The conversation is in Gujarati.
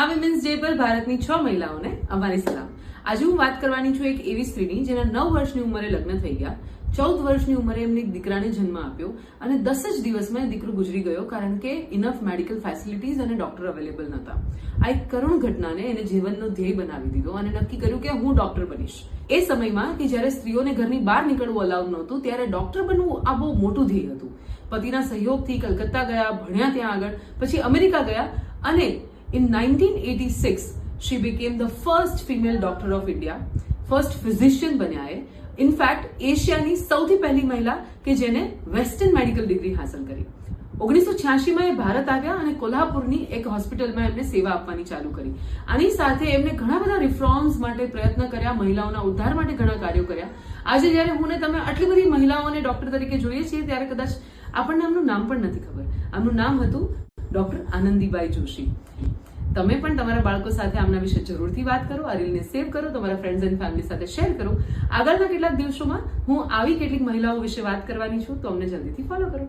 આ વિમેન્સ ડે પર ભારતની 6 મહિલાઓને અમારી સલામ. આજે હું વાત કરવાની છું એક એવી સ્ત્રીની જેના 9 વર્ષની ઉંમરે લગ્ન થઈ ગયા, 14 વર્ષની ઉંમરે એમને એક દીકરાને જન્મ આપ્યો અને 10 જ દિવસમાં એ દીકરો ગુજરી ગયો કારણ કે ઇનફ મેડિકલ ફેસિલિટીઝ અને ડોક્ટર અવેલેબલ નહોતા. આ એક કરુણ ઘટનાને એને જીવનનો ધ્યેય બનાવી દીધો અને નક્કી કર્યું કે હું ડોક્ટર બનીશ. એ સમયમાં કે જ્યારે સ્ત્રીઓને ઘરની બહાર નીકળવું અલાઉડ નહોતું ત્યારે ડોક્ટર બનવું આ બહુ મોટું ધ્યેય હતું. પતિના સહયોગથી કલકત્તા ગયા, ભણ્યા ત્યાં આગળ, પછી અમેરિકા ગયા અને in 1986 she became the first female doctor of India, first physician બન્યા એ. ઇનફેક્ટ એશિયાની સૌથી પહેલી મહિલા કે જેને વેસ્ટર્ન મેડિકલ ડિગ્રી હાંસલ કરી. 1986માં એ ભારત આવ્યા અને કોલ્હાપુરની એક હોસ્પિટલમાં એમને સેવા આપવાની ચાલુ કરી. આની સાથે એમને ઘણા બધા રિફોર્મ્સ માટે પ્રયત્ન કર્યા, મહિલાઓના ઉદ્ધાર માટે ઘણા કાર્યો કર્યા. આજે જ્યારે હું ને તમે આટલી બધી મહિલાઓને ડોક્ટર તરીકે જોઈએ છીએ ત્યારે કદાચ આપણને આમનું નામ પણ નથી ખબર. આમનું નામ હતું ડોક્ટર આનંદીબાઈ જોશી. તમે પણ તમારા બાળકો સાથે આમના વિશે જરૂરથી વાત કરો, આ રીલને સેવ કરો, તમારા ફ્રેન્ડ્સ એન્ડ ફેમિલી સાથે શેર કરો. આગળના કેટલાક દિવસોમાં હું આવી કેટલીક મહિલાઓ વિશે વાત કરવાની છું, તો અમને જલ્દીથી ફોલો કરો.